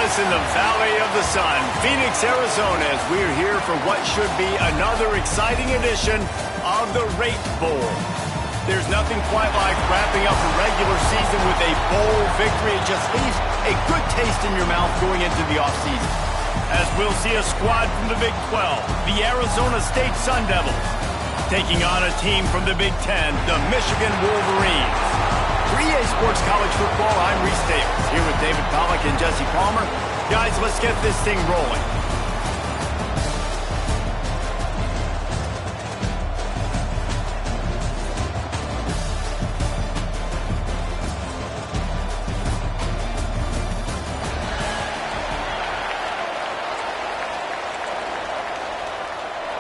us in the Valley of the Sun, Phoenix, Arizona, as we're here for what should be another exciting edition of the Rate Bowl. There's nothing quite like wrapping up a regular season with a bowl victory. It just leaves a good taste in your mouth going into the offseason. As we'll see a squad from the Big 12, the Arizona State Sun Devils, taking on a team from the Big 10, the Michigan Wolverines. For EA Sports College Football, I'm Reese Davis, here with David Pollack and Jesse Palmer. Guys, let's get this thing rolling.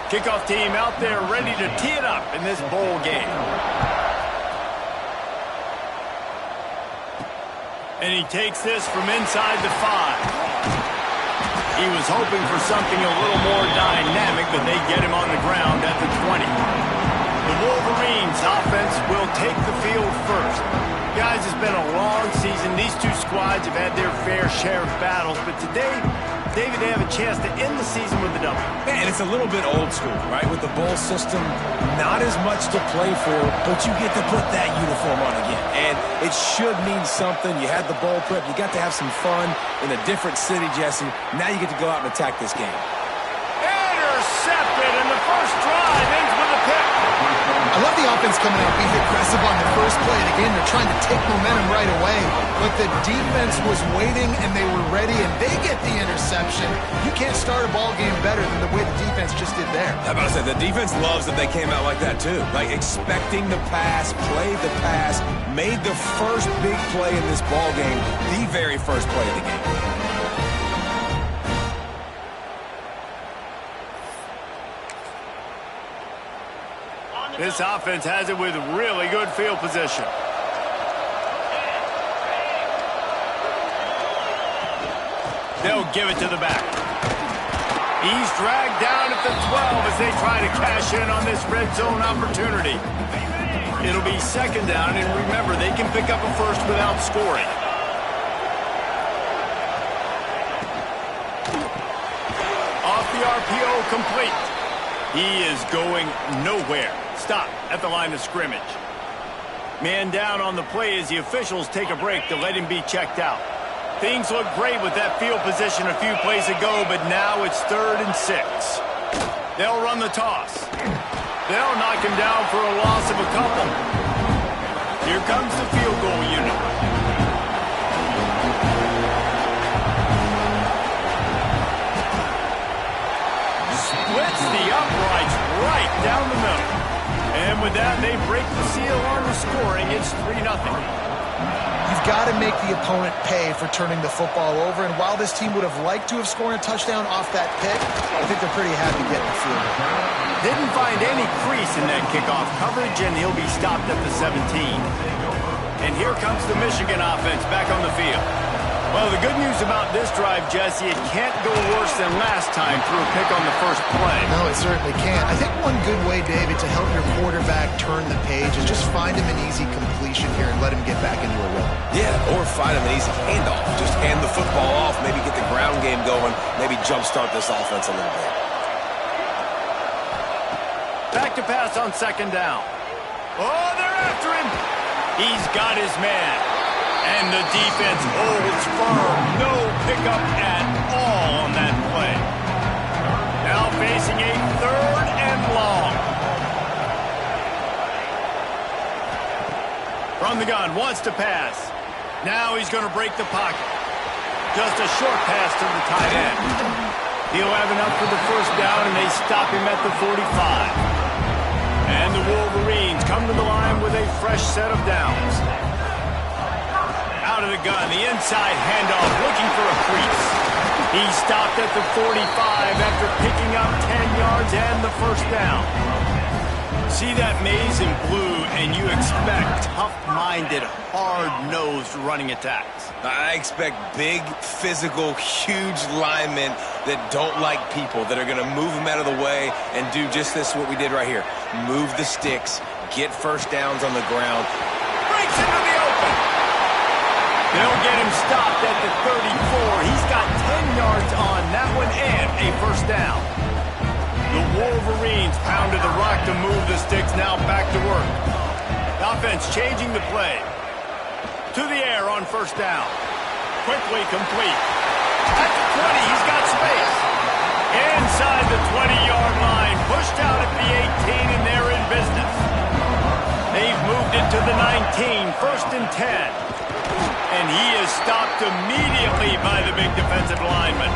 Kickoff team out there ready to tee it up in this bowl game. And he takes this from inside the 5. He was hoping for something a little more dynamic, but they get him on the ground at the 20. The Wolverines offense will take the field first. Guys, it's been a long season. These two squads have had their fair share of battles, but today, David, they have a chance to end the season with a W. Man, it's a little bit old school, right? With the bowl system, not as much to play for, but you get to put that uniform on again. And it should mean something. You had the bowl prep. You got to have some fun in a different city, Jesse. Now you get to go out and attack this game. Intercepted, and the first drive ends with a pick. I love the offense coming out being aggressive on the first play. And again, they're trying to take momentum right away. But the defense was waiting, and they were ready, and they get the interception. You can't start a ball game better than the way the defense just did there. How about I say, the defense loves that they came out like that, too. Like, expecting the pass, played the pass, made the first big play in this ball game, the very first play of the game. This offense has it with really good field position. They'll give it to the back. He's dragged down at the 12 as they try to cash in on this red zone opportunity. It'll be second down, and remember, they can pick up a first without scoring. Off the RPO, complete. He is going nowhere. Stop at the line of scrimmage. Man down on the play as the officials take a break to let him be checked out. Things look great with that field position a few plays ago, but now it's 3rd and 6. They'll run the toss. They'll knock him down for a loss of a couple. Here comes the field goal unit. Splits the uprights right down the middle. And with that, they break the seal on the scoring. It's 3-0. You've got to make the opponent pay for turning the football over. And while this team would have liked to have scored a touchdown off that pick, I think they're pretty happy getting the field goal. Didn't find any crease in that kickoff coverage, and he'll be stopped at the 17. And here comes the Michigan offense back on the field. Well, the good news about this drive, Jesse, it can't go worse than last time through a pick on the first play. No, it certainly can't. I think one good way, David, to help your quarterback turn the page is just find him an easy completion here and let him get back into a rhythm. Yeah, or find him an easy handoff. Just hand the football off, maybe get the ground game going, maybe jumpstart this offense a little bit. Back to pass on second down. Oh, they're after him. He's got his man. And the defense holds firm. No pickup at all on that play. Now facing a 3rd and long. From the gun, wants to pass. Now he's going to break the pocket. Just a short pass to the tight end. He'll have enough for the first down, and they stop him at the 45. And the Wolverines come to the line with a fresh set of downs. Out of the gun, the inside handoff, looking for a crease. He stopped at the 45 after picking up 10 yards and the first down. See that maze in blue, and you expect tough-minded, hard-nosed running attacks. I expect big, physical, huge linemen that don't like people, that are going to move them out of the way and do just this, what we did right here. Move the sticks, get first downs on the ground. Breaks into the open. They'll get him stopped at the 34. He's got 10 yards on that one and a first down. The Wolverines pounded the rock to move the sticks, now back to work. The offense changing the play. To the air on first down. Quickly complete. At the 20, he's got space. Inside the 20-yard line, pushed out at the 18, and they're in business. They've moved it to the 19, first and 10. And he is stopped immediately by the big defensive lineman.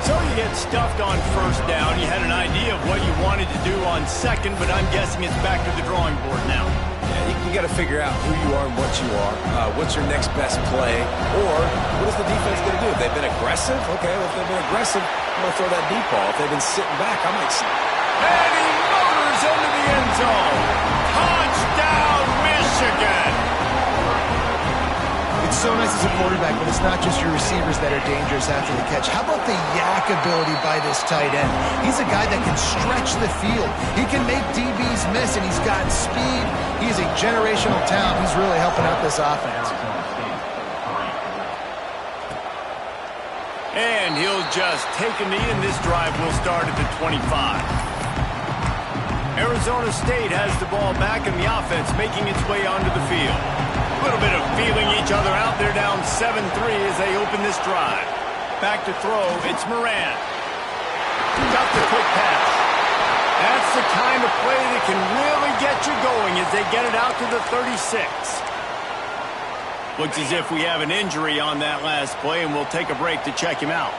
So you get stuffed on first down. You had an idea of what you wanted to do on second, but I'm guessing it's back to the drawing board now. Yeah, you got to figure out who you are and what you are. What's your next best play? Or what is the defense going to do? If they've been aggressive, okay, well, if they've been aggressive, I'm going to throw that deep ball. If they've been sitting back, I might see. And he motors into the end zone. Touchdown, Michigan! It's so nice as a quarterback, but it's not just your receivers that are dangerous after the catch. How about the yak ability by this tight end? He's a guy that can stretch the field. He can make DBs miss, and he's got speed. He's a generational talent. He's really helping out this offense. And he'll just take a knee, and this drive will start at the 25. Arizona State has the ball back, and the offense making its way onto the field. A little bit of feeling each other out. They're down 7-3 as they open this drive. Back to throw, it's Moran. Got the quick pass. That's the kind of play that can really get you going as they get it out to the 36. Looks as if we have an injury on that last play, and we'll take a break to check him out.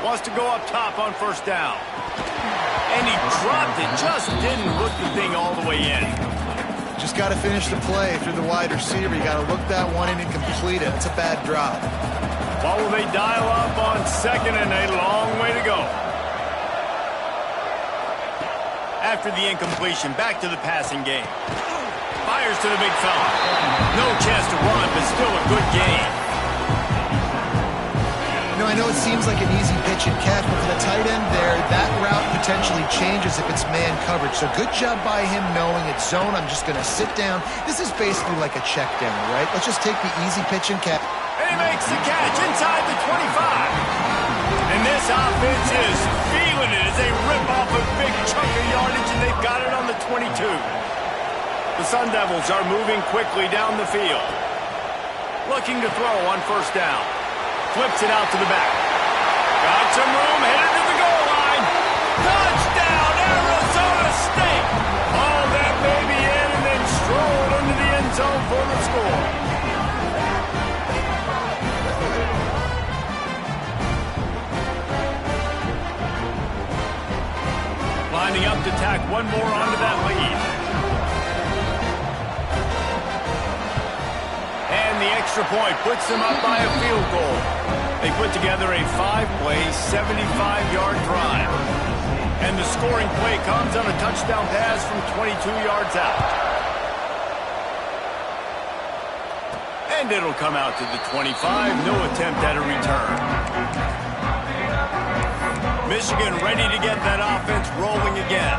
Wants to go up top on first down. And he dropped it, just didn't hook the thing all the way in. Just got to finish the play. If you're the wide receiver, you got to look that one in and complete it. It's a bad drop. What will they dial up on second, and a long way to go. After the incompletion, back to the passing game. Fires to the big fella. No chance to run, but still a good game. I know it seems like an easy pitch and catch, but for the tight end there, that route potentially changes if it's man coverage. So good job by him knowing it's zone. I'm just going to sit down. This is basically like a check down, right? Let's just take the easy pitch and catch. And he makes the catch inside the 25. And this offense is feeling it as they rip off a big chunk of yardage, and they've got it on the 22. The Sun Devils are moving quickly down the field. Looking to throw on first down. Flips it out to the back. Got some room, headed to the goal line. Touchdown, Arizona State. Hauled that baby in and then strolled into the end zone for the score. Lining up to tack one more onto that lead. And the extra point puts them up by a field goal. They put together a 5-play, 75-yard drive. And the scoring play comes on a touchdown pass from 22 yards out. And it'll come out to the 25. No attempt at a return. Michigan ready to get that offense rolling again.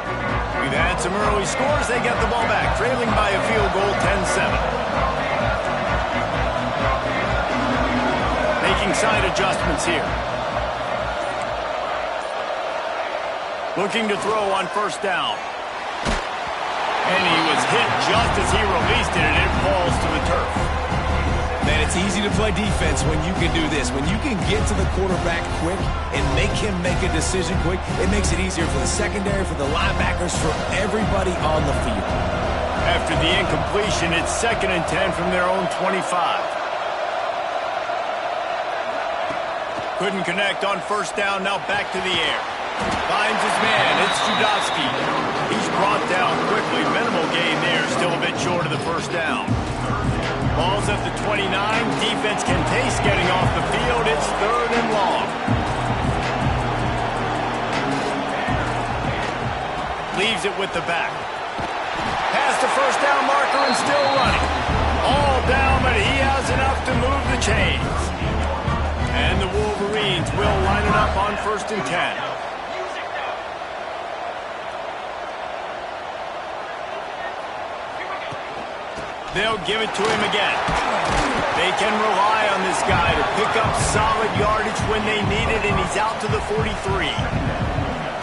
We've had some early scores. They get the ball back, trailing by a field goal, 10-7. Making side adjustments here. Looking to throw on first down. And he was hit just as he released it, and it falls to the turf. Man, it's easy to play defense when you can do this. When you can get to the quarterback quick and make him make a decision quick, it makes it easier for the secondary, for the linebackers, for everybody on the field. After the incompletion, it's 2nd and 10 from their own 25. Couldn't connect on first down, now back to the air. Finds his man, it's Judowski. He's brought down quickly, minimal gain there, still a bit short of the first down. Ball's at the 29, defense can taste getting off the field, it's 3rd and long. Leaves it with the back. Past the first down marker and still running. All down, but he has enough to move the chains. And the Wolverines will line it up on 1st and 10. They'll give it to him again. They can rely on this guy to pick up solid yardage when they need it, and he's out to the 43.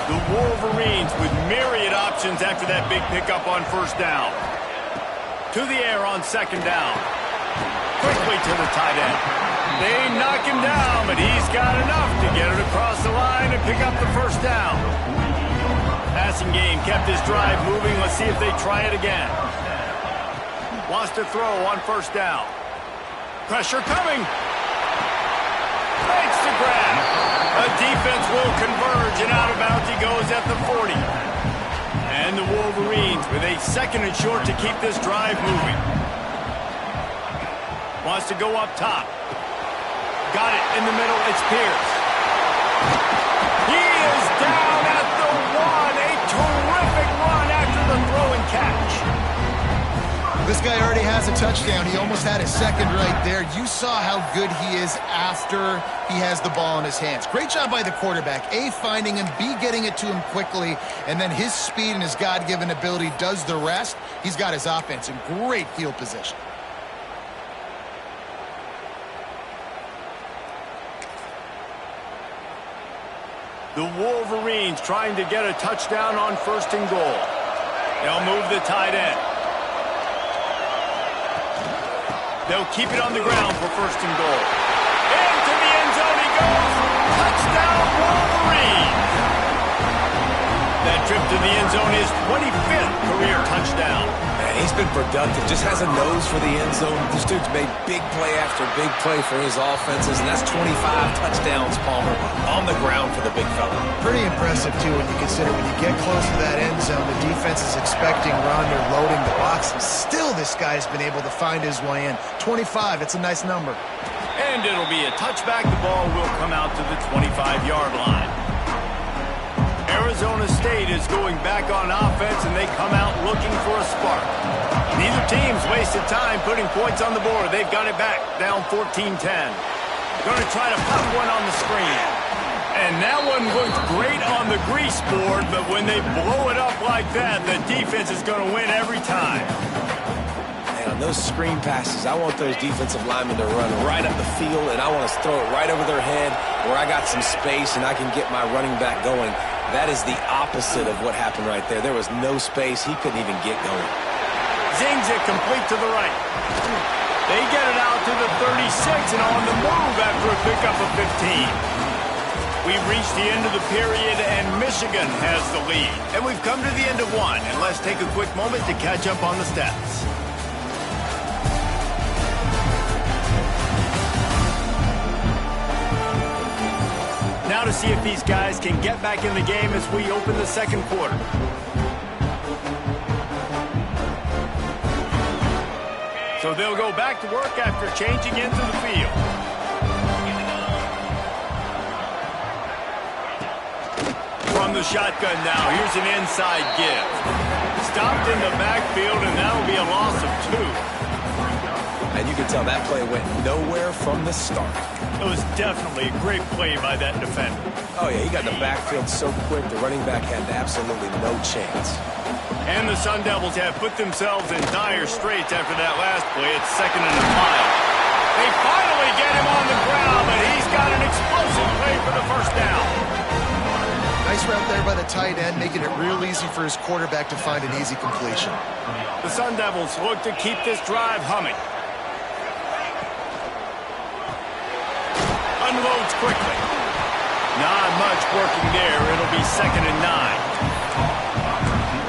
The Wolverines with myriad options after that big pickup on first down. To the air on second down. Quickly to the tight end. They knock him down, but he's got enough to get it across the line and pick up the first down. Passing game kept his drive moving. Let's see if they try it again. Wants to throw on first down. Pressure coming. Makes the grab. The defense will converge, and out of bounds he goes at the 40. And the Wolverines with a second and short to keep this drive moving. Wants to go up top. Got it in the middle. It's Pierce. He is down at the 1. A terrific run after the throw and catch. This guy already has a touchdown. He almost had a second right there. You saw how good he is after he has the ball in his hands. Great job by the quarterback. A, finding him, B, getting it to him quickly, and then his speed and his God-given ability does the rest. He's got his offense in great field position. The Wolverines trying to get a touchdown on first and goal. They'll move the tight end. They'll keep it on the ground for first and goal. Into the end zone he goes. Touchdown, Wolverines. That trip to the end zone is 25th career touchdown. Man, he's been productive. Just has a nose for the end zone. This dude's made big play after big play for his offenses, and that's 25 touchdowns, Palmer, on the ground for the big fella. Pretty impressive, too, when you consider when you get close to that end zone, the defense is expecting run, they're loading the box, and still this guy's been able to find his way in. 25, it's a nice number. And it'll be a touchback. The ball will come out to the 25-yard line. Arizona State is going back on offense, and they come out looking for a spark. Neither team's wasted time putting points on the board. They've got it back, down 14-10. Going to try to pop one on the screen. And that one looked great on the grease board, but when they blow it up like that, the defense is going to win every time. Man, on those screen passes, I want those defensive linemen to run right up the field, and I want to throw it right over their head where I got some space and I can get my running back going. That is the opposite of what happened right there. There was no space. He couldn't even get going. Zings it complete to the right. They get it out to the 36 and on the move after a pickup of 15. We've reached the end of the period, and Michigan has the lead. And we've come to the end of one, and let's take a quick moment to catch up on the stats. Now to see if these guys can get back in the game as we open the second quarter. So they'll go back to work after changing into the field. From the shotgun now, here's an inside give. Stopped in the backfield, and that'll be a loss of 2. And you can tell that play went nowhere from the start. It was definitely a great play by that defender. Oh, yeah, he got in the backfield so quick, the running back had absolutely no chance. And the Sun Devils have put themselves in dire straits after that last play. It's second and a mile. They finally get him on the ground, but he's got an explosive play for the first down. Nice route there by the tight end, making it real easy for his quarterback to find an easy completion. The Sun Devils look to keep this drive humming. Unloads quickly. Not much working there. It'll be second and 9.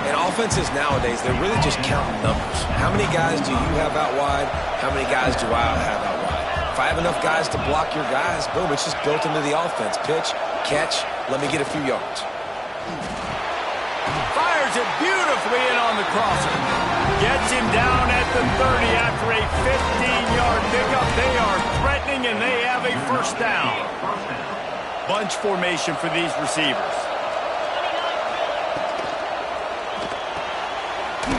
And offenses nowadays, they're really just counting numbers. How many guys do you have out wide? How many guys do I have out wide? If I have enough guys to block your guys, boom, it's just built into the offense. Pitch, catch, let me get a few yards. Fires it beautifully in on the crosser. Gets him down at the 30 after a 15-yard pickup. They are threatening, and they have a first down. Bunch formation for these receivers.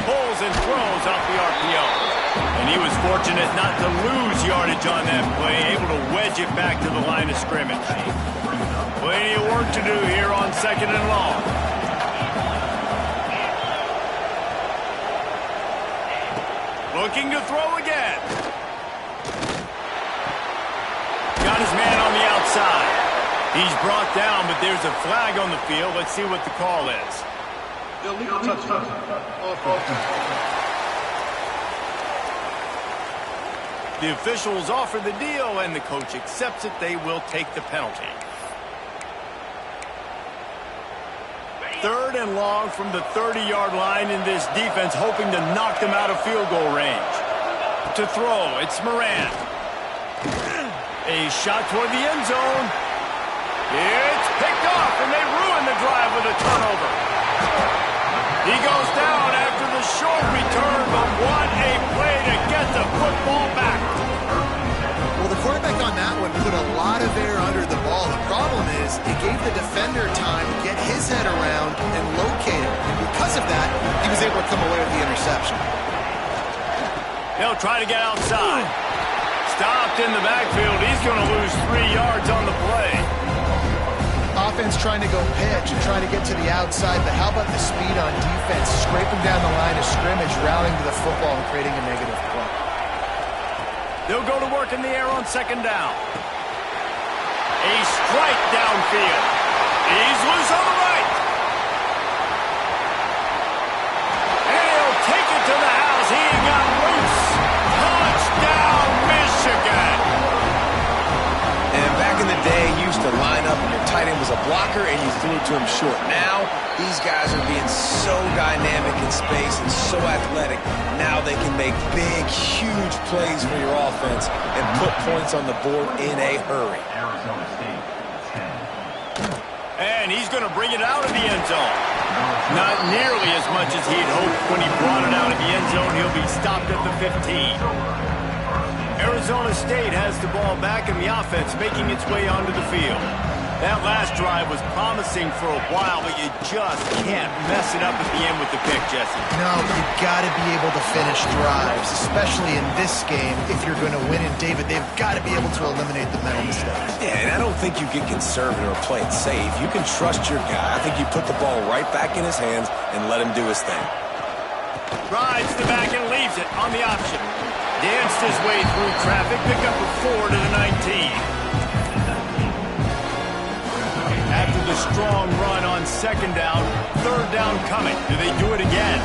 Pulls and throws off the RPO. And he was fortunate not to lose yardage on that play, able to wedge it back to the line of scrimmage. Plenty of work to do here on second and long. Looking to throw again. Got his man on the outside. He's brought down, but there's a flag on the field. Let's see what the call is. Illegal touchdown. The officials offer the deal, and the coach accepts it. They will take the penalty. 3rd and long from the 30-yard line, in this defense hoping to knock them out of field goal range. To throw, it's Moran. A shot toward the end zone. It's picked off, and they ruin the drive with a turnover. He goes down after the short return, but what a play to get the football back. Well, the quarterback on that one put a lot of air under the ball. The problem is it gave the defender time to get his head around and locate it. And because of that, he was able to come away with the interception. He'll try to get outside. Stopped in the backfield. He's going to lose 3 yards on the play. Offense trying to go pitch and trying to get to the outside, but how about the speed on defense? Scraping down the line of scrimmage, rallying to the football and creating a negative play. They'll go to work in the air on 2nd down. A strike downfield. He's loose on the right. And he'll take it to the house. He got loose. Touchdown, Michigan. And back in the day, you used to line up and your tight end was a blocker and you threw it to him short. Now, these guys are being so dynamic in space and so athletic. Now they can make big, huge plays for your offense and put points on the board in a hurry. And he's going to bring it out of the end zone. Not nearly as much as he'd hoped when he brought it out of the end zone. He'll be stopped at the 15. Arizona State has the ball back and the offense making its way onto the field. That last drive was promising for a while, but you just can't mess it up at the end with the pick, Jesse. No, you've got to be able to finish drives, especially in this game. If you're going to win, and David, they've got to be able to eliminate the mental mistakes. Yeah, and I don't think you get conservative or play it safe. You can trust your guy. I think you put the ball right back in his hands and let him do his thing. Rides the back and leaves it on the option. Danced his way through traffic, picked up a 4 to the 19. After the strong run on 2nd down, 3rd down coming. Do they do it again?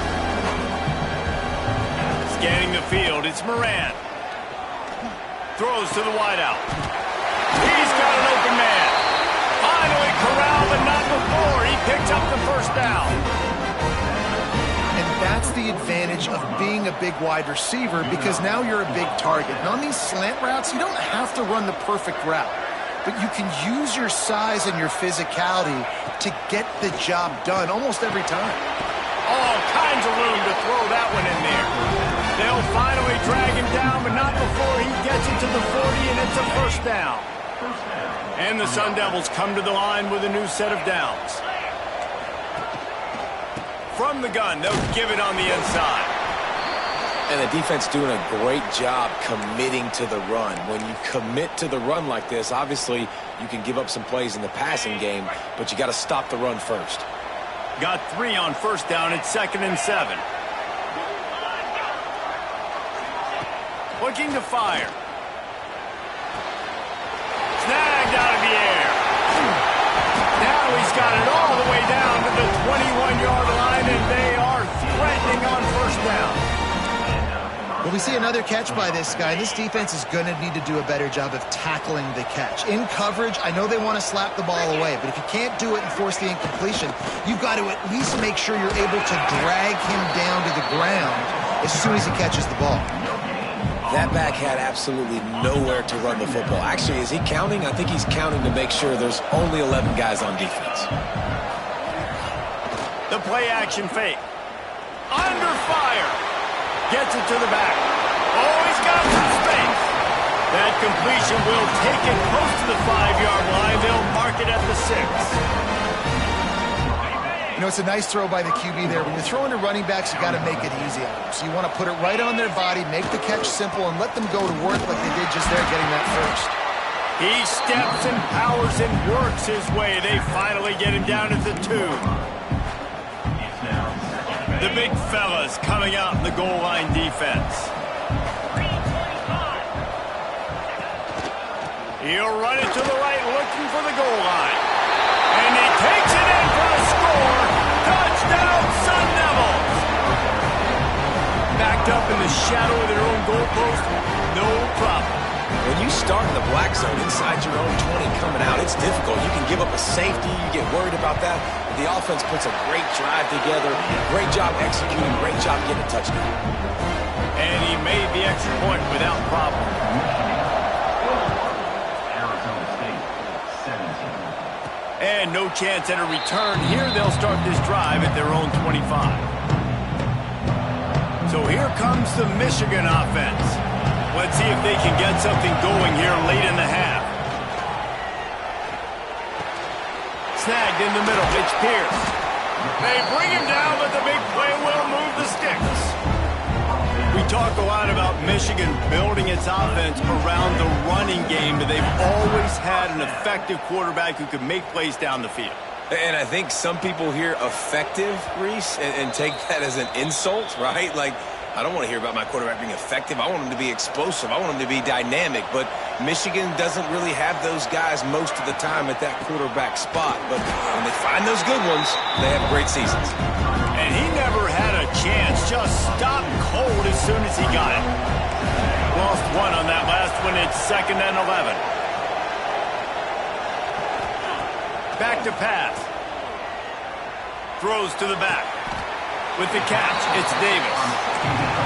Scanning the field, it's Moran. Throws to the wideout. He's got an open man. Finally corralled, but not before. He picks up the 1st down. That's the advantage of being a big wide receiver, because now you're a big target. And on these slant routes, you don't have to run the perfect route, but you can use your size and your physicality to get the job done almost every time. All kinds of room to throw that one in there. They'll finally drag him down, but not before he gets it to the 40, and it's a 1st down. And the Sun Devils come to the line with a new set of downs. From the gun, they'll give it on the inside. And the defense doing a great job committing to the run. When you commit to the run like this, obviously you can give up some plays in the passing game, but you got to stop the run first. Got 3 on 1st down. It's 2nd and 7. Looking to fire. Snagged out of the air. Now he's got it all the way down to the 21-yard line, and they are threatening on 1st down. Well, we see another catch by this guy. This defense is going to need to do a better job of tackling the catch. In coverage, I know they want to slap the ball away, but if you can't do it and force the incompletion, you've got to at least make sure you're able to drag him down to the ground as soon as he catches the ball. That back had absolutely nowhere to run the football. Actually, is he counting? I think he's counting to make sure there's only 11 guys on defense. The play action fake. Under fire. Gets it to the back. Oh, he's got some space. That completion will take it close to the 5-yard line. They'll mark it at the 6. You know, it's a nice throw by the QB there. When you're throwing to running backs, you got to make it easy on them. So you want to put it right on their body, make the catch simple, and let them go to work like they did just there, getting that first. He steps and powers and works his way. They finally get him down at the 2. The big fellas coming out in the goal line defense. He'll run it to the right, looking for the goal line. And he takes it in for the score. Touchdown, Sun Devils! Backed up in the shadow of their own goalpost, no problem. When you start in the black zone inside your own 20 coming out, it's difficult. You can give up a safety. You get worried about that. But the offense puts a great drive together. Great job executing. Great job getting a touchdown. And he made the extra point without problem. And no chance at a return. Here they'll start this drive at their own 25. So here comes the Michigan offense. Let's see if they can get something going here late in the half. Snagged in the middle. It's Pierce. They bring him down, but the big play will move the sticks. We talk a lot about Michigan building its offense around the running game, but they've always had an effective quarterback who can make plays down the field. And I think some people hear effective, Reese, and take that as an insult, right? Like, I don't want to hear about my quarterback being effective. I want him to be explosive. I want him to be dynamic. But Michigan doesn't really have those guys most of the time at that quarterback spot. But when they find those good ones, they have great seasons. And he never had a chance. Just stopped cold as soon as he got it. Lost one on that last one. It's 2nd and 11. Back to pass. Throws to the back. With the catch, it's Davis.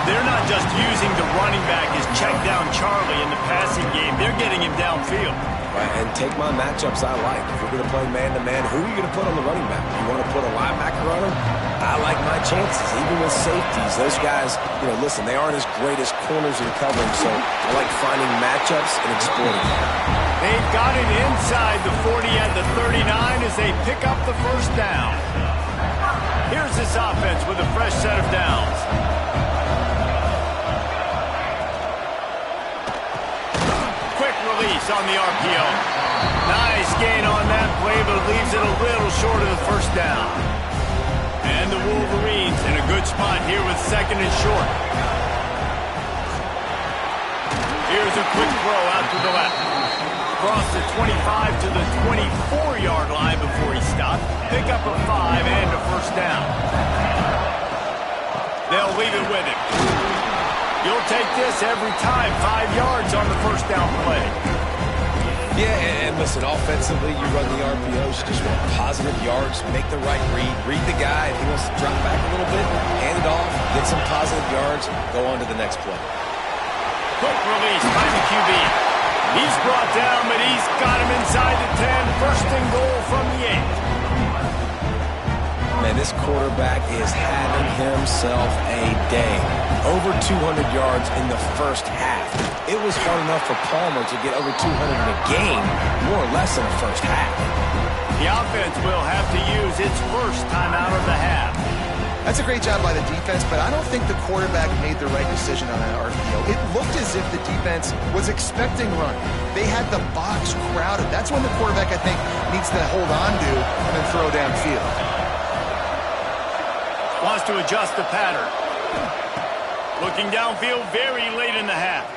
They're not just using the running back as check down Charlie in the passing game. They're getting him downfield. Right, and take my matchups I like. If you're going to play man-to-man, who are you going to put on the running back? You want to put a linebacker on him? I like my chances, even with safeties. Those guys, listen, they aren't as great as corners in covering, so I like finding matchups and exploiting them. They've got it inside the 40 at the 39 as they pick up the first down. Here's this offense with a fresh set of downs. Quick release on the RPO. Nice gain on that play, but leaves it a little short of the first down. And the Wolverines in a good spot here with 2nd and short. Here's a quick throw out to the left. Across the 25 to the 24-yard line before he stopped. Pick up a 5 and a first down. They'll leave it with him. You'll take this every time. 5 yards on the first down play. Yeah, and listen, offensively, you run the RPOs. You just want positive yards, make the right read the guy. If he wants to drop back a little bit, hand it off, get some positive yards, go on to the next play. Quick release by the QB. He's brought down, but he's got him inside the 10. 1st and goal from the 8. Man, this quarterback is having himself a day. Over 200 yards in the first half. It was hard enough for Palmer to get over 200 in a game, more or less in the first half. The offense will have to use its first timeout of the half. That's a great job by the defense, but I don't think the quarterback made the right decision on that RPO. It looked as if the defense was expecting run. They had the box crowded. That's when the quarterback, I think, needs to hold on to and then throw downfield. Wants to adjust the pattern. Looking downfield very late in the half.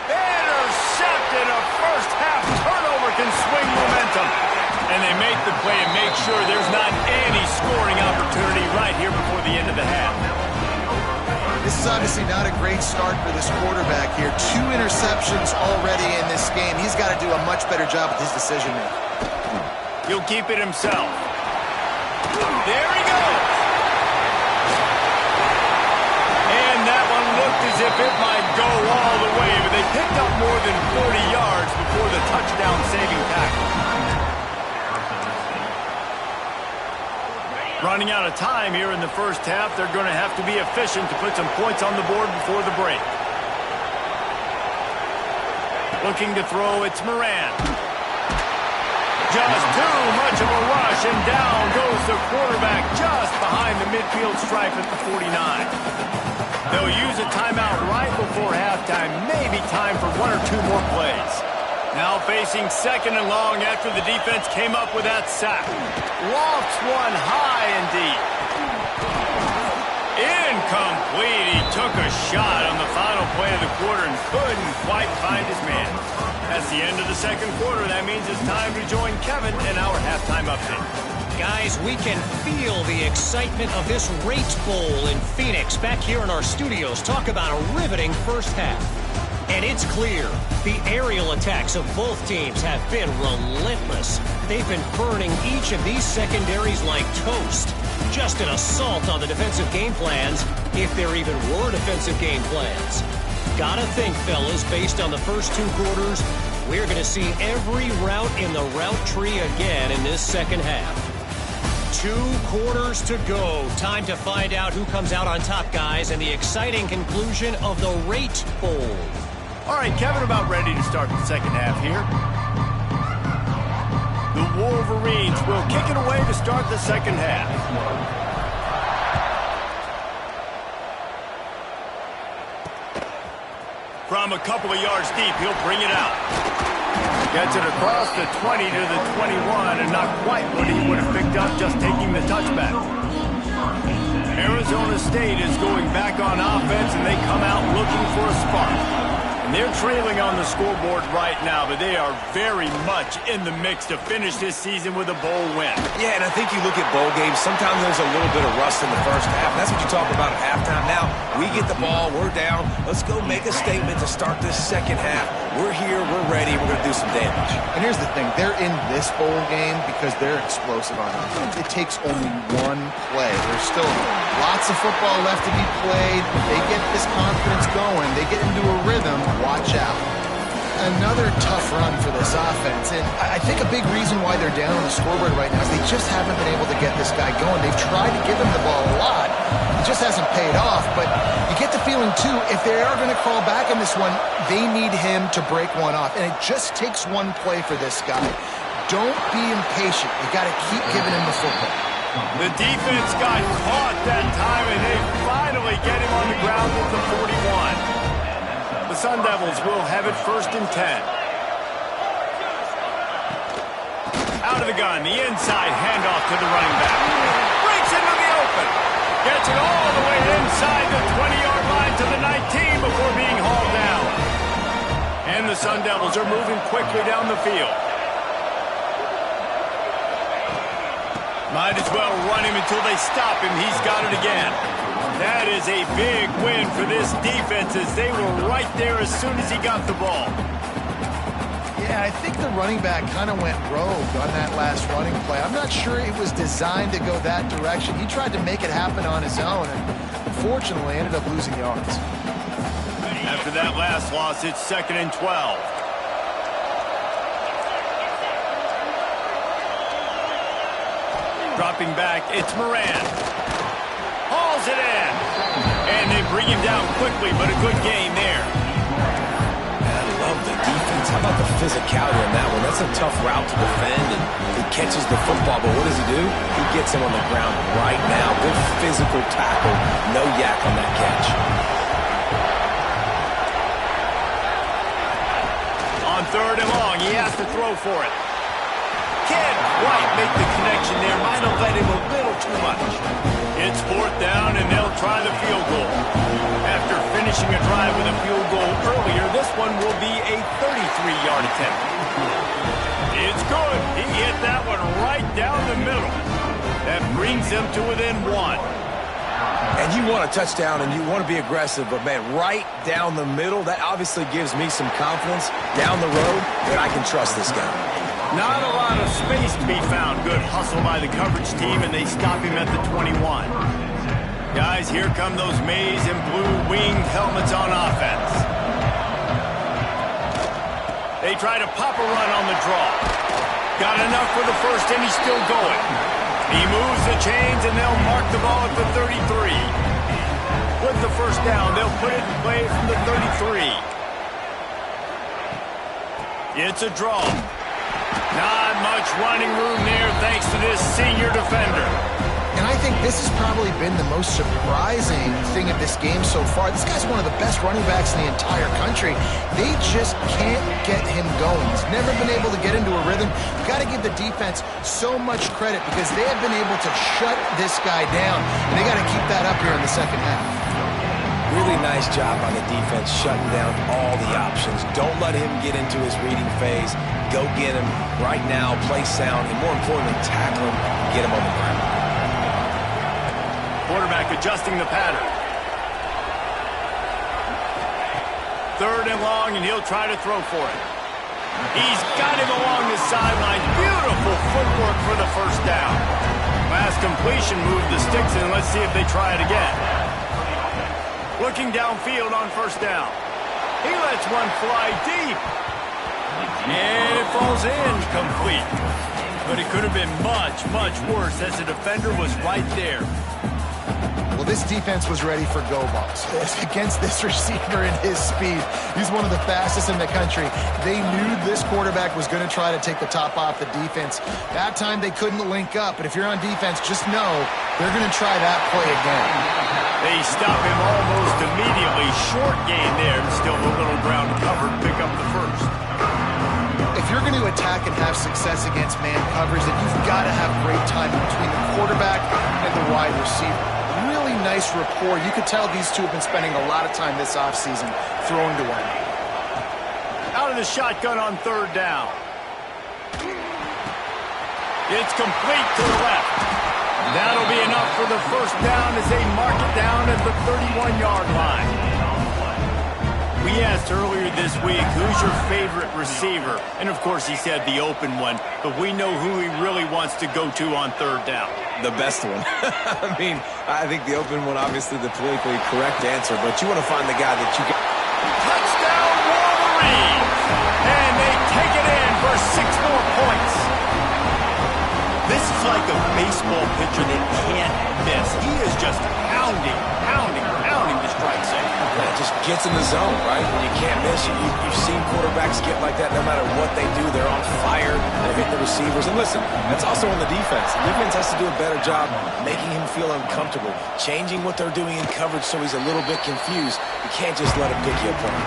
Intercepted. A first half turnover can swing momentum. And they make the play and make sure there's not any scoring opportunity right here before the end of the half. This is obviously not a great start for this quarterback here. 2 interceptions already in this game. He's got to do a much better job with his decision-making. He'll keep it himself. There he goes. And that one looked as if it might go all the way, but they picked up more than 40 yards before the touchdown-saving tackle. Running out of time here in the first half. They're going to have to be efficient to put some points on the board before the break. Looking to throw, it's Moran. Just too much of a rush, and down goes the quarterback just behind the midfield stripe at the 49. They'll use a timeout right before halftime. Maybe time for 1 or 2 more plays. Now facing 2nd and long after the defense came up with that sack. Lofts one high and deep. Incomplete. He took a shot on the final play of the quarter and couldn't quite find his man. That's the end of the second quarter. That means it's time to join Kevin in our halftime update. Guys, we can feel the excitement of this Rate Bowl in Phoenix back here in our studios. Talk about a riveting first half. And it's clear, the aerial attacks of both teams have been relentless. They've been burning each of these secondaries like toast. Just an assault on the defensive game plans, if there even were defensive game plans. Gotta think, fellas, based on the first two quarters, we're going to see every route in the route tree again in this second half. 2 quarters to go. Time to find out who comes out on top, guys, and the exciting conclusion of the Rate Bowl. All right, Kevin, about ready to start the second half here. The Wolverines will kick it away to start the second half. From a couple of yards deep, he'll bring it out. Gets it across the 20 to the 21, and not quite what he would have picked up just taking the touchback. Arizona State is going back on offense, and they come out looking for a spark. And they're trailing on the scoreboard right now, but they are very much in the mix to finish this season with a bowl win. Yeah, and I think you look at bowl games, sometimes there's a little bit of rust in the first half. That's what you talk about at halftime. Now, we get the ball, we're down. Let's go make a statement to start this second half. We're here, we're ready, we're going to do some damage. And here's the thing, they're in this bowl game because they're explosive on offense. It takes only one play. There's still lots of football left to be played. They get this confidence going. They get into a rhythm. Watch out. Another tough run for this offense, and I think a big reason why they're down on the scoreboard right now is they just haven't been able to get this guy going. They've tried to give him the ball a lot. It just hasn't paid off, but you get the feeling, too, if they are going to crawl back in this one, they need him to break one off, and it just takes one play for this guy. Don't be impatient. You got to keep giving him the football. The defense got caught that time, and they finally get him on the ground at the 41. The Sun Devils will have it 1st and 10. Out of the gun, the inside handoff to the running back. Breaks into the open. Gets it all the way inside the 20-yard line to the 19 before being hauled down. And the Sun Devils are moving quickly down the field. Might as well run him until they stop him. He's got it again. That is a big win for this defense as they were right there as soon as he got the ball. Yeah, I think the running back kind of went rogue on that last running play. I'm not sure it was designed to go that direction. He tried to make it happen on his own and unfortunately ended up losing yards. After that last loss, it's 2nd and 12. Dropping back, it's Moran. Hauls it in. And they bring him down quickly, but a good gain there. I love the defense. How about the physicality on that one? That's a tough route to defend, and he catches the football, but what does he do? He gets him on the ground right now. Good physical tackle. No yak on that catch. On 3rd and long, he has to throw for it. Can't quite make the connection there. Might have let him a little too much. It's 4th down, and they'll try the field goal. After finishing a drive with a field goal earlier, this one will be a 33-yard attempt. It's good. He hit that one right down the middle. That brings them to within 1. And you want a touchdown, and you want to be aggressive, but, man, right down the middle, that obviously gives me some confidence down the road that I can trust this guy. Not a lot of space to be found. Good hustle by the coverage team, and they stop him at the 21. Guys, here come those maize and blue winged helmets on offense. They try to pop a run on the draw. Got enough for the first, and he's still going. He moves the chains, and they'll mark the ball at the 33. With the first down, they'll put it in play from the 33. It's a draw. Not much running room there thanks to this senior defender. And I think this has probably been the most surprising thing of this game so far. This guy's one of the best running backs in the entire country. They just can't get him going. He's never been able to get into a rhythm. You've got to give the defense so much credit because they have been able to shut this guy down. And they got to keep that up here in the second half. Really nice job by the defense shutting down all the options. Don't let him get into his reading phase. Go get him right now, play sound, and more importantly, tackle him, get him on the ground. Quarterback adjusting the pattern. 3rd and long, and he'll try to throw for it. He's got him along the sideline. Beautiful footwork for the first down. Last completion moved the sticks in. Let's see if they try it again. Looking downfield on 1st down. He lets one fly deep. And it falls in complete. But it could have been much, much worse as the defender was right there. Well, this defense was ready for go balls against this receiver and his speed. He's one of the fastest in the country. They knew this quarterback was going to try to take the top off the defense. That time they couldn't link up, but if you're on defense, just know they're going to try that play again. They stop him almost immediately. Short gain there, and still a little ground covered. Pick up the first. If you're going to attack and have success against man coverage, then you've got to have great timing between the quarterback and the wide receiver. Really nice rapport. You could tell these two have been spending a lot of time this offseason throwing to one another. Out of the shotgun on 3rd down. It's complete to the left. That'll be enough for the first down as they mark it down at the 31-yard line. We asked earlier this week, who's your favorite receiver? And, of course, he said the open one. But we know who he really wants to go to on 3rd down. The best one. I mean, I think the open one, obviously the politically correct answer, but you want to find the guy that you can... Touchdown, Wolverines! And they take it in for 6 more points. This is like a baseball pitcher that can't miss. He is just pounding the strike zone. It just gets in the zone, right? You can't miss. You've seen quarterbacks get like that no matter what they do. They're on fire. They're hitting the receivers. And listen, that's also on the defense. The defense has to do a better job making him feel uncomfortable, changing what they're doing in coverage so he's a little bit confused. You can't just let him pick you apart.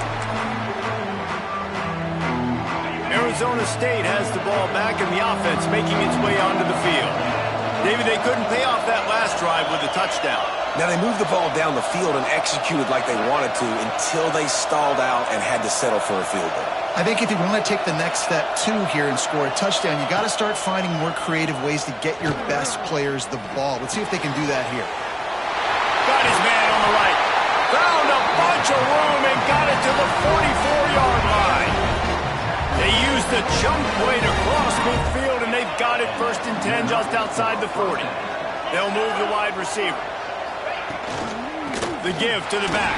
Arizona State has the ball back in the offense, making its way onto the field. David, they couldn't pay off that last drive with a touchdown. Now, they moved the ball down the field and executed like they wanted to until they stalled out and had to settle for a field goal. I think if you want to take the next step, too, here and score a touchdown, you got to start finding more creative ways to get your best players the ball. Let's see if they can do that here. Got his man on the right. Found a bunch of room and got it to the 44-yard line. They used the jump play to cross midfield, and they've got it 1st and 10 just outside the 40. They'll move the wide receiver. The give to the back.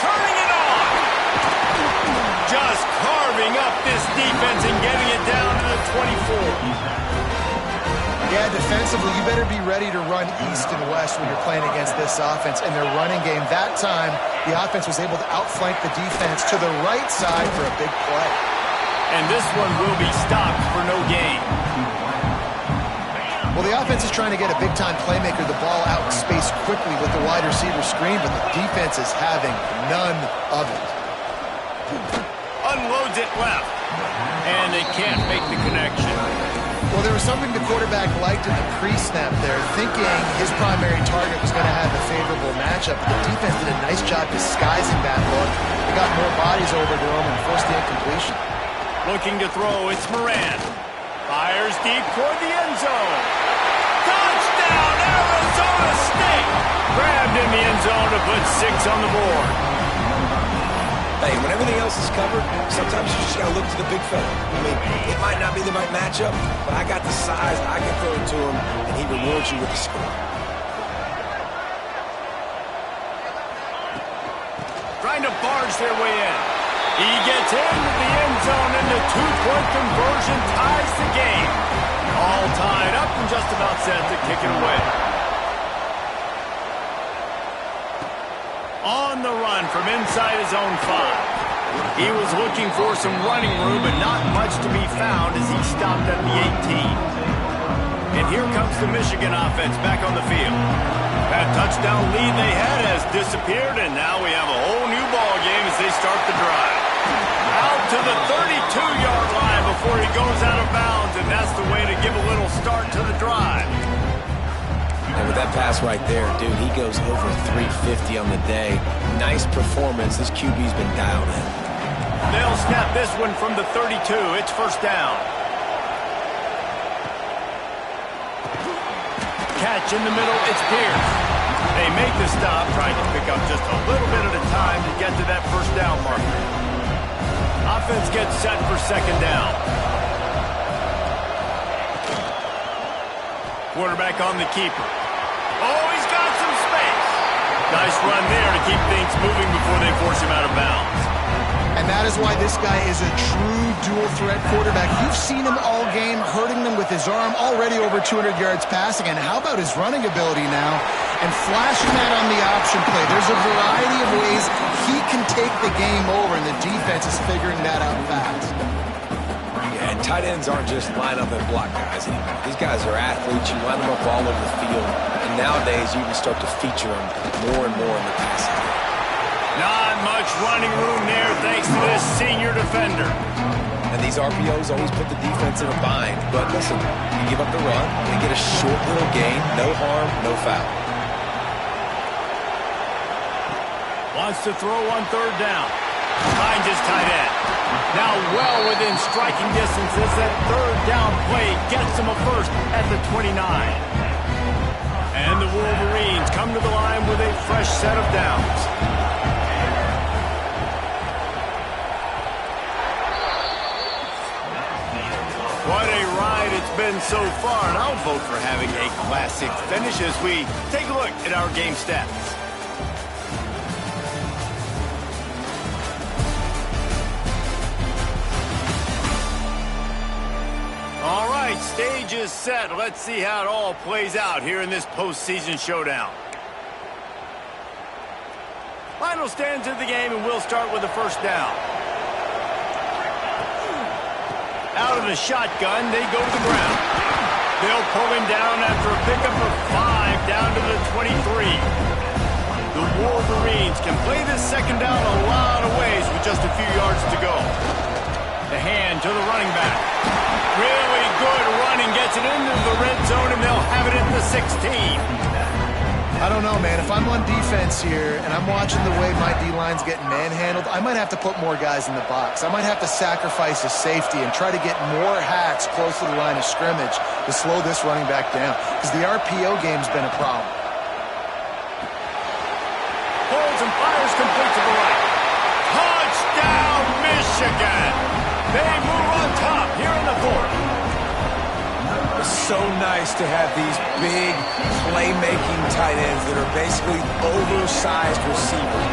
Turning it on. Just carving up this defense and getting it down to the 24. Yeah, defensively, you better be ready to run east and west when you're playing against this offense and their running game. That time, the offense was able to outflank the defense to the right side for a big play. And this one will be stopped for no gain. Well, the offense is trying to get a big-time playmaker the ball out in space quickly with the wide receiver screen, but the defense is having none of it. Unloads it left, and they can't make the connection. Well, there was something the quarterback liked in the pre-snap there, thinking his primary target was going to have a favorable matchup, but the defense did a nice job disguising that look. They got more bodies over to him and forced the incompletion. Looking to throw, it's Moran. Fires deep toward the end zone. Touchdown, Arizona State! Grabbed in the end zone to put 6 on the board. Hey, when everything else is covered, sometimes you just got to look to the big fella. I mean, it might not be the right matchup, but I got the size, I can throw it to him, and he rewards you with the score. Trying to barge their way in. He gets into the end zone, and the 2-point conversion ties the game. All tied up and just about set to kick it away. On the run from inside his own 5. He was looking for some running room, but not much to be found as he stopped at the 18. And here comes the Michigan offense back on the field. That touchdown lead they had has disappeared, and now we have a whole new ball game as they start the drive. Out to the 32-yard line before he goes out of bounds, and that's the way to give a little start to the drive. And with that pass right there, dude, he goes over 350 on the day. Nice performance. This QB's been dialed in. They'll snap this one from the 32. It's first down. Catch in the middle. It's Pierce. They make the stop, trying to pick up just a little bit at a time to get to that first down marker. Offense gets set for second down. Quarterback on the keeper. Oh, he's got some space. Nice run there to keep things moving before they force him out of bounds. And that is why this guy is a true dual-threat quarterback. You've seen him all game, hurting them with his arm, already over 200 yards passing. And how about his running ability now? And flashing that on the option play. There's a variety of ways he can take the game over, and the defense is figuring that out fast. Yeah, and tight ends aren't just line up and block guys anymore. These guys are athletes. You line them up all over the field. And nowadays, you can start to feature them more and more in the passing game. Not much running room there thanks to this senior defender. And these RPOs always put the defense in a bind. But listen, you give up the run, they get a short little gain, no harm, no foul. Wants to throw on third down. Finds his tight end. Now well within striking distance as that third down play gets him a first at the 29. And the Wolverines come to the line with a fresh set of downs. What a ride it's been so far, and I'll vote for having a classic finish as we take a look at our game stats. All right, stage is set. Let's see how it all plays out here in this postseason showdown. Final stands of the game, and we'll start with the first down. Out of the shotgun, they go to the ground. They'll pull him down after a pickup of 5 down to the 23. The Wolverines can play this second down a lot of ways with just a few yards to go. The hand to the running back. Really good running, gets it into the red zone, and they'll have it at the 16. I don't know, man. If I'm on defense here and I'm watching the way my D-line's getting manhandled, I might have to put more guys in the box. I might have to sacrifice a safety and try to get more hacks close to the line of scrimmage to slow this running back down, because the RPO game's been a problem. Holds and fires complete to the right. Touchdown, Michigan! They move on top here in the fourth. It's so nice to have these big playmaking tight ends that are basically oversized receivers.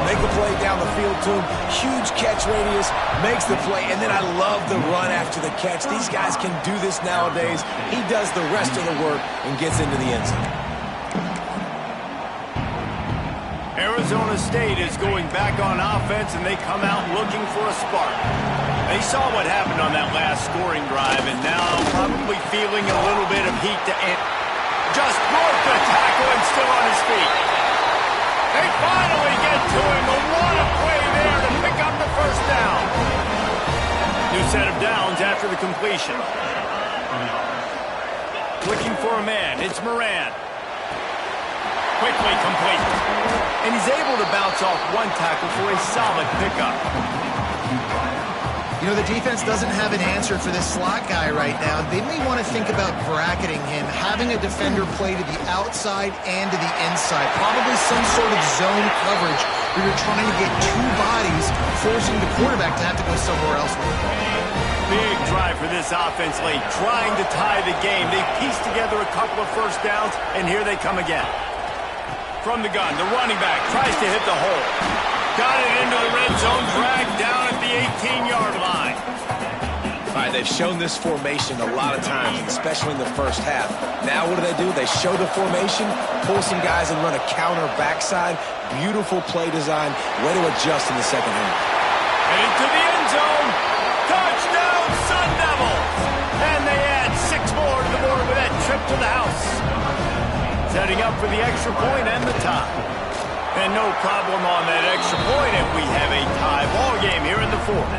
Make a play down the field to him, huge catch radius, makes the play, and then I love the run after the catch. These guys can do this nowadays. He does the rest of the work and gets into the end zone. Arizona State is going back on offense, and they come out looking for a spark. They saw what happened on that last scoring drive, and now probably feeling a little bit of heat to end. Just broke the tackle and still on his feet. They finally get to him, but what a play there to pick up the first down. New set of downs after the completion. Looking for a man, it's Moran. Quickly complete. And he's able to bounce off one tackle for a solid pickup. You know, the defense doesn't have an answer for this slot guy right now. They may want to think about bracketing him, having a defender play to the outside and to the inside. Probably some sort of zone coverage where you're trying to get two bodies, forcing the quarterback to have to go somewhere else with the ball. Big drive for this offense late, trying to tie the game. They pieced together a couple of first downs, and here they come again. From the gun, the running back tries to hit the hole. Got it into the red zone, dragged down at the 18-yard line. All right, they've shown this formation a lot of times, especially in the first half. Now what do? They show the formation, pull some guys and run a counter backside. Beautiful play design. Way to adjust in the second half. And into the end zone. Touchdown, Sun Devils. And they add 6 more to the board with that trip to the house. Setting up for the extra point and the tie. And no problem on that extra point if we have a tie ball game here in the fourth.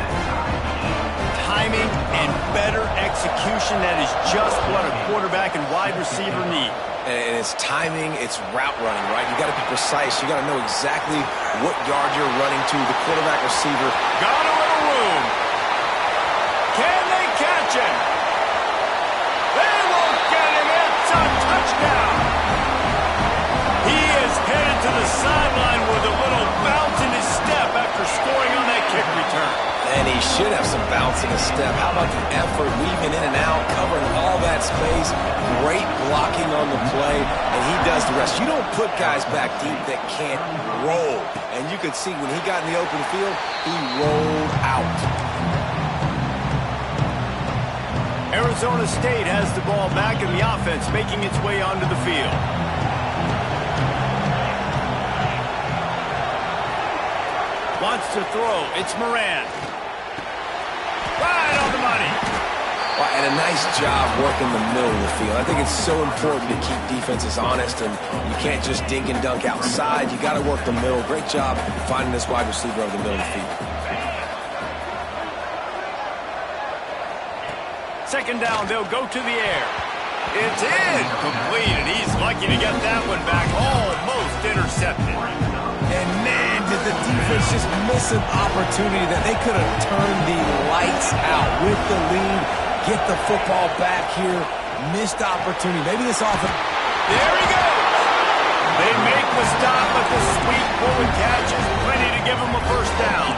Timing and better execution, that is just what a quarterback and wide receiver need. and it's timing, it's route running, right? You got to be precise. You got to know exactly what yard you're running to. The quarterback receiver got a little room. Can they catch him? They won't get him. It's a touchdown. He is headed to the sideline with a little bounce in his step after scoring on that kick return. And he should have some bounce in his step. How about the effort, weaving in and out, covering all that space, great blocking on the play, and he does the rest. You don't put guys back deep that can't roll. And you could see when he got in the open field, he rolled out. Arizona State has the ball back, and the offense making its way onto the field. Wants to throw. It's Moran. Right on the money. Well, and a nice job working the middle of the field. I think it's so important to keep defenses honest, and you can't just dink and dunk outside. You got to work the middle. Great job finding this wide receiver over the middle of the field. Second down, they'll go to the air. It's incomplete, and he's lucky to get that one back. Almost intercepted. And man, did the defense just miss an opportunity that they could have turned the lights out with the lead, get the football back here. Missed opportunity. Maybe this offense. There he goes. They make the stop, but the sweet bullet catch is plenty to give them a first down.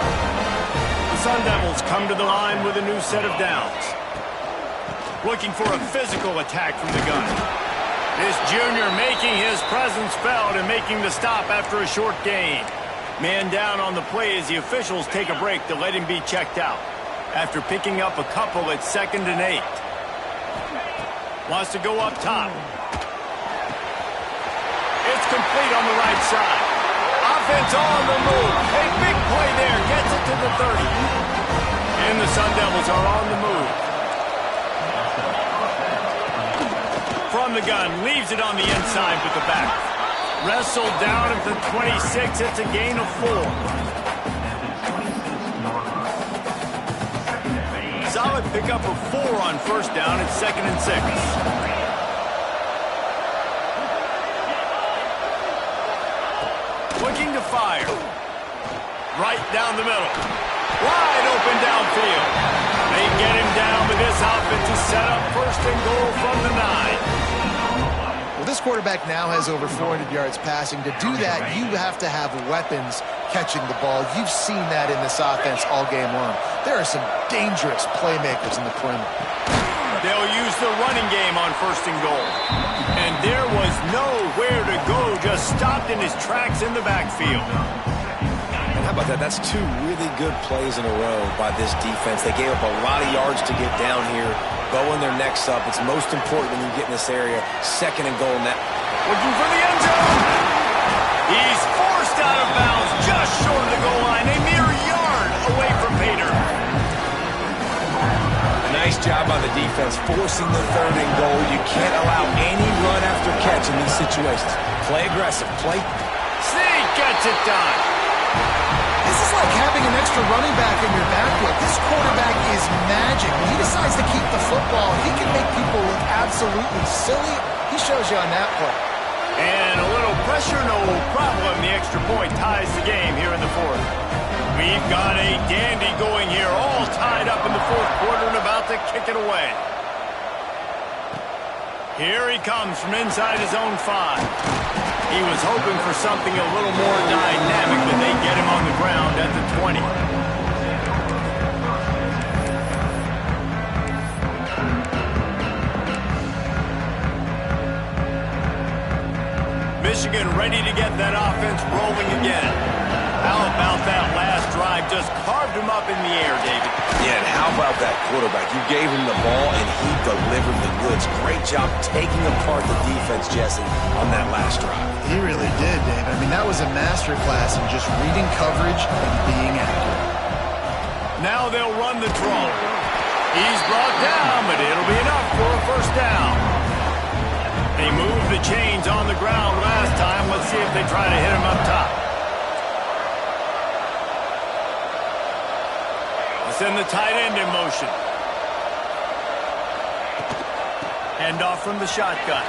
The Sun Devils come to the line with a new set of downs. Looking for a physical attack from the gun. This junior making his presence felt and making the stop after a short gain. Man down on the play as the officials take a break to let him be checked out. After picking up a couple at 2nd and 8. Wants to go up top. It's complete on the right side. Offense on the move. A big play there. Gets it to the 30. And the Sun Devils are on the move. From the gun, leaves it on the inside with the back. Wrestled down at the 26. It's a gain of 4. Solid pickup of 4 on first down at 2nd and 6. Looking to fire. Right down the middle. Wide open downfield. They get him down, but this offense is set up 1st and goal from the 9. Well, this quarterback now has over 400 yards passing. To do that, you have to have weapons catching the ball. You've seen that in this offense all game long. There are some dangerous playmakers in the perimeter. They'll use the running game on 1st and goal. And there was nowhere to go, just stopped in his tracks in the backfield. And how about that? That's 2 really good plays in a row by this defense. They gave up a lot of yards to get down here. Bowing their necks up. It's most important when you get in this area. 2nd and goal net. Looking for the end zone. He's forced out of bounds just short of the goal line. A mere yard away from Pater. Nice job on the defense, forcing the 3rd and goal. You can't allow any run after catch in these situations. Play aggressive. Play. Sneak gets it done. This is like having an extra running back in your backfield. This quarterback is magic. When he decides to keep the football, he can make people look absolutely silly. He shows you on that play. And a little pressure, no problem. The extra point ties the game here in the 4th. We've got a dandy going here, all tied up in the 4th quarter and about to kick it away. Here he comes from inside his own 5. He was hoping for something a little more dynamic, but they get him on the ground at the 20. Michigan ready to get that offense rolling again. How about that last drive? Just carved him up in the air, David. Yeah, and how about that quarterback? You gave him the ball, and he delivered the goods. Great job taking apart the defense, Jesse, on that last drive. He really did, Dave. I mean, that was a masterclass in just reading coverage and being accurate. Now they'll run the draw. He's brought down, but it'll be enough for a first down. They moved the chains on the ground last time. Let's see if they try to hit him up top. Send the tight end in motion. Hand off from the shotgun.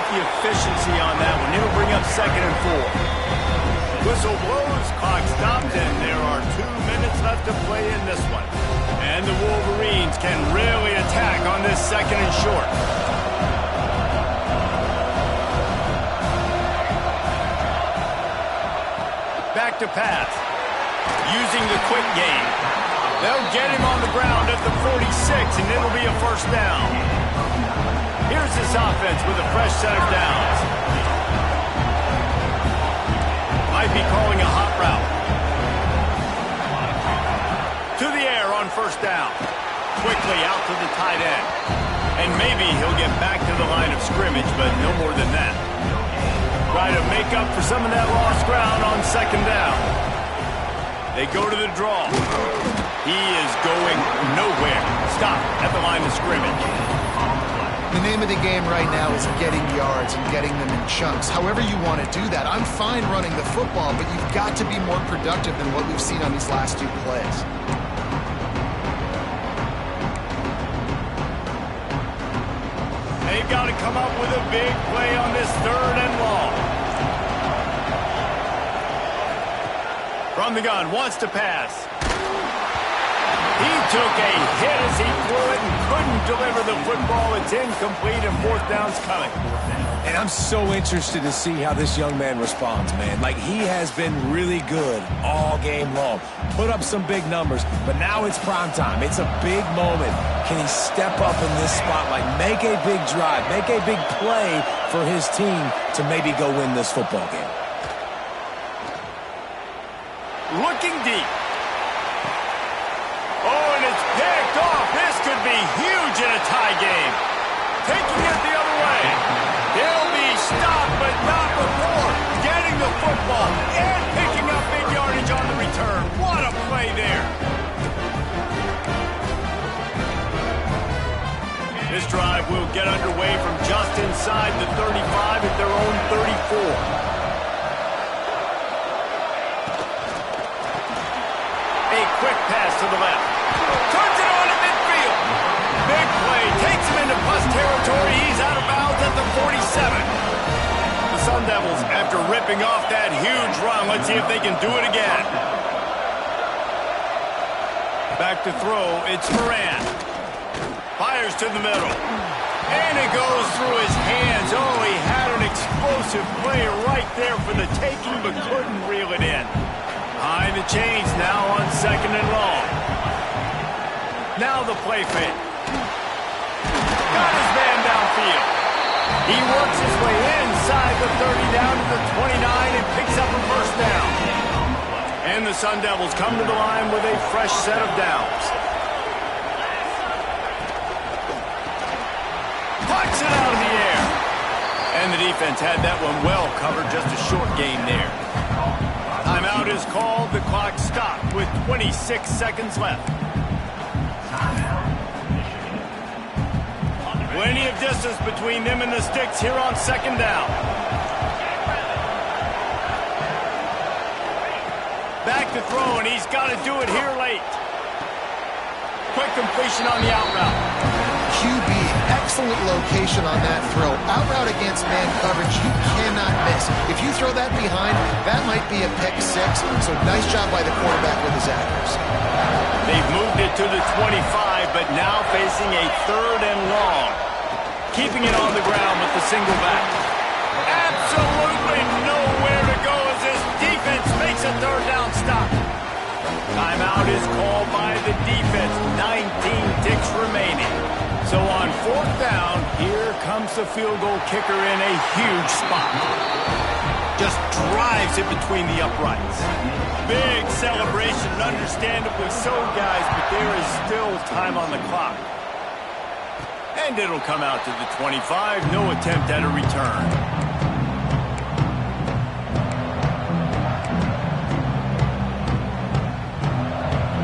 about the efficiency on that one? It'll bring up 2nd and 4. Whistle blows, clock stopped, and there are 2 minutes left to play in this one. And the Wolverines can really attack on this 2nd and short. Back to pass. Using the quick game. They'll get him on the ground at the 46, and it'll be a 1st down. Here's this offense with a fresh set of downs. Might be calling a hot route. To the air on 1st down. Quickly out to the tight end. And maybe he'll get back to the line of scrimmage, but no more than that. Try to make up for some of that lost ground on 2nd down. They go to the draw. He is going nowhere. Stop at the line of scrimmage. The name of the game right now is getting yards and getting them in chunks. However you want to do that. I'm fine running the football, but you've got to be more productive than what we've seen on these last 2 plays. They've got to come up with a big play on this 3rd and long. From the gun, wants to pass. He took a hit as he threw it and couldn't deliver the football. It's incomplete and 4th down's coming. And I'm so interested to see how this young man responds, man. Like, he has been really good all game long. Put up some big numbers, but now it's prime time. It's a big moment. Can he step up in this spotlight, make a big drive, make a big play for his team to maybe go win this football game? Looking deep. Oh, and it's picked off. This could be huge in a tie game. Taking it the other way. He'll be stopped, but not before getting the football and picking up big yardage on the return. What a play there. This drive will get underway from just inside the 35 at their own 34. Quick pass to the left. Turns it on to midfield. Big play. Takes him into plus territory. He's out of bounds at the 47. The Sun Devils, after ripping off that huge run, let's see if they can do it again. Back to throw. It's Moran. Fires to the middle. And it goes through his hands. Oh, he had an explosive play right there for the taking, but couldn't reel it in. Behind the chains now on 2nd and long. Now the play fake. Got his man downfield. He works his way inside the 30 down to the 29 and picks up a 1st down. And the Sun Devils come to the line with a fresh set of downs. Pucks it out of the air. And the defense had that one well covered, just a short gain there. Timeout is called. The clock stopped with 26 seconds left. Plenty of distance between them and the sticks here on 2nd down. Back to throw, and he's got to do it here late. Quick completion on the out route. QB, excellent location on that throw. Out route against man coverage, you cannot miss. If you throw that behind, that might be a pick 6. So nice job by the quarterback with his accuracy. They've moved it to the 25, but now facing a 3rd and long. Keeping it on the ground with the single back. Absolutely nowhere to go as this defense makes a 3rd down stop. Timeout is called by the defense. 19 ticks remaining. So on 4th down, here comes the field goal kicker in a huge spot. Just drives it between the uprights. Big celebration, understandably so, guys, but there is still time on the clock. And it'll come out to the 25. No attempt at a return.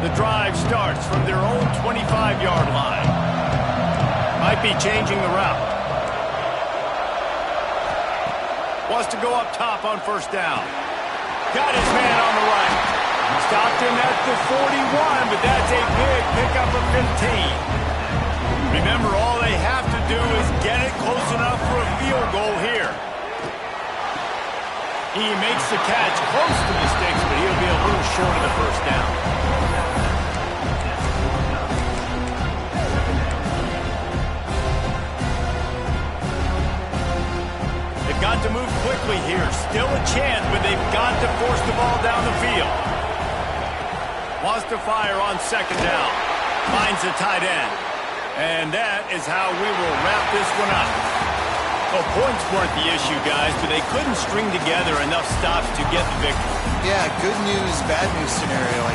The drive starts from their own 25-yard line. Might be changing the route. Wants to go up top on 1st down. Got his man on the right. Stopped him at the 41, but that's a big pickup of 15. Remember, all they have to do is get it close enough for a field goal here. He makes the catch close to the sticks, but he'll be a little short of the first down. They've got to move quickly here. Still a chance, but they've got to force the ball down the field. Wants to fire on second down. Finds the tight end. And that is how we will wrap this one up. Well, points weren't the issue, guys, but they couldn't string together enough stops to get the victory. Yeah, good news, bad news scenario.